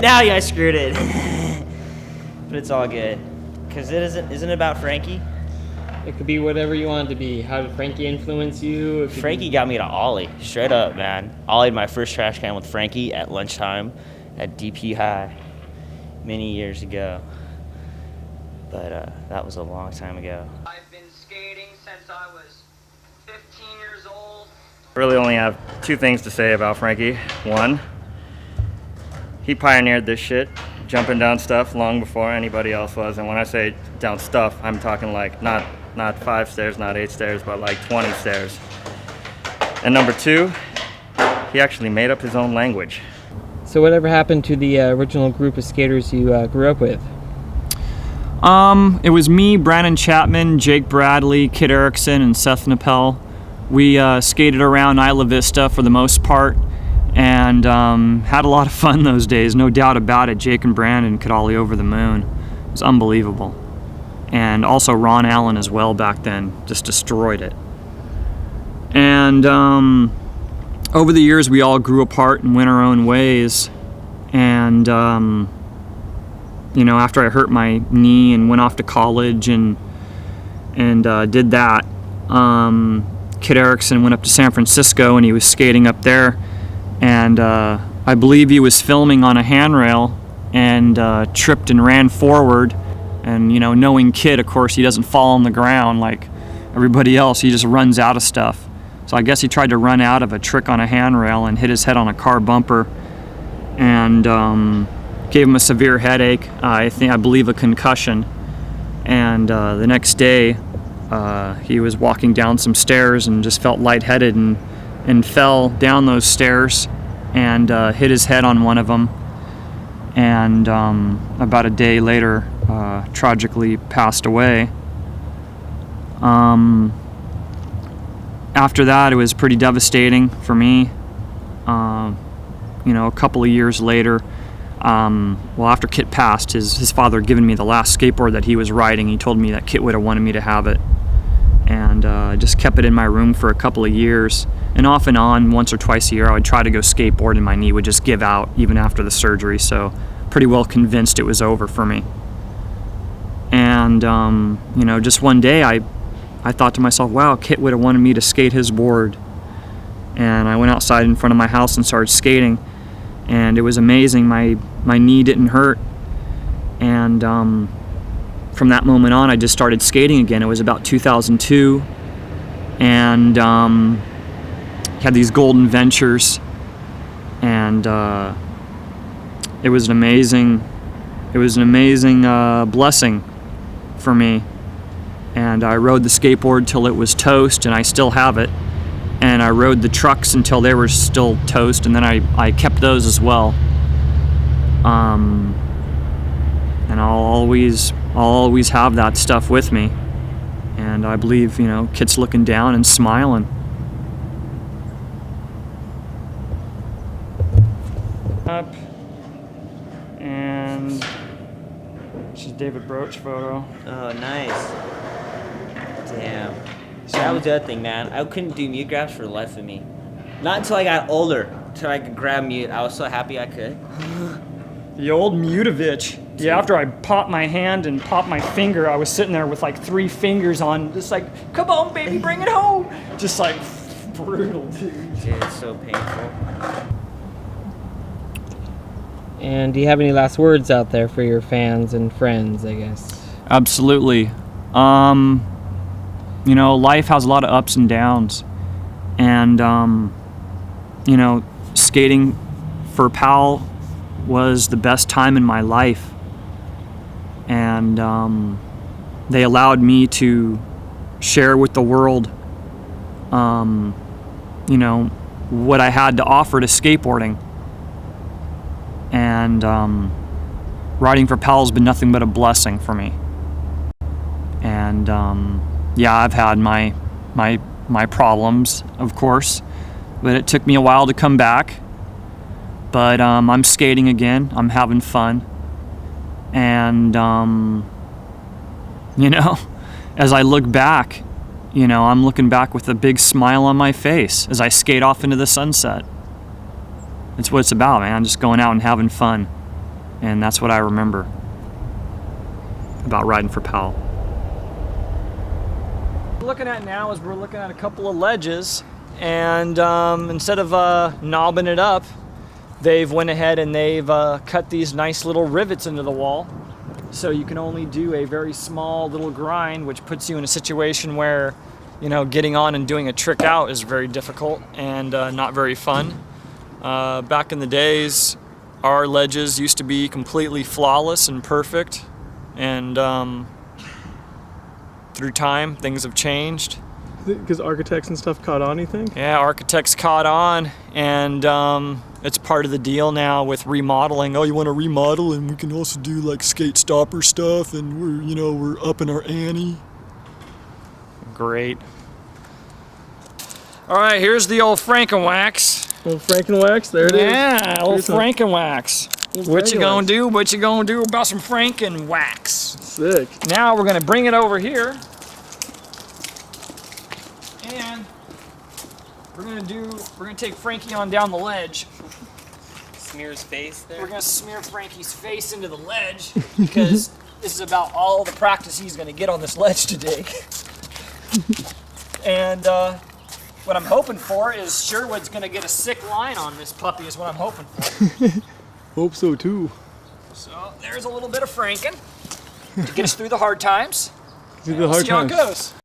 Now I screwed it. But it's all good. Because isn't it about Frankie? It could be whatever you want it to be. How did Frankie influence you? Frankie got me to ollie. Straight up, man. Ollied my first trash can with Frankie at lunchtime at DP High many years ago. But that was a long time ago. I've been skating since I was 15 years old. I really only have two things to say about Frankie. One, he pioneered this shit, jumping down stuff long before anybody else was. And when I say down stuff, I'm talking like not 5 stairs, not 8 stairs, but like 20 stairs. And number two, he actually made up his own language. So whatever happened to the original group of skaters you grew up with? It was me, Brandon Chapman, Jake Bradley, Kid Erickson, and Seth Nappel. We skated around Isla Vista for the most part and had a lot of fun those days, no doubt about it. Jake and Brandon could ollie over the moon. It was unbelievable. And also Ron Allen as well back then, just destroyed it. And over the years we all grew apart and went our own ways. And after I hurt my knee and went off to college and did that, Kid Erickson went up to San Francisco and he was skating up there, and I believe he was filming on a handrail and tripped and ran forward. And knowing Kid, of course, he doesn't fall on the ground like everybody else. He just runs out of stuff. So I guess he tried to run out of a trick on a handrail and hit his head on a car bumper, and gave him a severe headache. I believe a concussion. And the next day, he was walking down some stairs and just felt lightheaded and fell down those stairs and hit his head on one of them. And about a day later, tragically passed away. After that, it was pretty devastating for me. A couple of years later, after Kit passed, his father had given me the last skateboard that he was riding. He told me that Kit would have wanted me to have it. And I just kept it in my room for a couple of years. And off and on, once or twice a year, I would try to go skateboard and my knee would just give out even after the surgery. So pretty well convinced it was over for me. And, just one day I thought to myself, wow, Kit would have wanted me to skate his board. And I went outside in front of my house and started skating. And it was amazing. My knee didn't hurt. And from that moment on, I just started skating again. It was about 2002. And had these golden ventures. And it was an amazing blessing for me. And I rode the skateboard till it was toast, and I still have it. And I rode the trucks until they were still toast, and then I kept those as well. And I'll always have that stuff with me. And I believe, Kit's looking down and smiling. Up. And this is David Broach photo. Oh, nice. Damn. So that was the other thing, man. I couldn't do mute grabs for the life of me. Not until I got older, until I could grab mute. I was so happy I could. The old Mutovich. Yeah, after I popped my hand and popped my finger, I was sitting there with like 3 fingers on, just like, come on, baby, bring it home. Just like brutal, dude. Dude, it's so painful. And do you have any last words out there for your fans and friends, I guess? Absolutely. Life has a lot of ups and downs. And, skating for Powell was the best time in my life. And they allowed me to share with the world, what I had to offer to skateboarding. And riding for Powell's been nothing but a blessing for me. And I've had my problems, of course, but it took me a while to come back. But I'm skating again. I'm having fun. And as I look back, I'm looking back with a big smile on my face as I skate off into the sunset. That's what it's about, man. Just going out and having fun. And that's what I remember about riding for Powell. What we're looking at now is we're looking at a couple of ledges, and instead of knobbing it up, they've went ahead and they've cut these nice little rivets into the wall. So you can only do a very small little grind, which puts you in a situation where, you know, getting on and doing a trick out is very difficult and not very fun. Back in the days, our ledges used to be completely flawless and perfect, and through time, things have changed. Because architects and stuff caught on, you think? Yeah, architects caught on, and it's part of the deal now with remodeling. Oh, you want to remodel, and we can also do like skate stopper stuff, and we're upping our ante. Great. All right, here's the old Frankenwax. Old Frankenwax, there it is. Yeah, old Here's some- Frankenwax. Old What you gonna Frankenwax. do? What you gonna do about some Frankenwax? Sick. Now we're gonna bring it over here, and we're gonna take Frankie on down the ledge. Smear his face there. We're gonna smear Frankie's face into the ledge because this is about all the practice he's gonna get on this ledge today. And what I'm hoping for is Sherwood's gonna get a sick line on this puppy is what I'm hoping for. Hope so too. So there's a little bit of Franken to get us through the hard times. Through the hard See how it times. goes.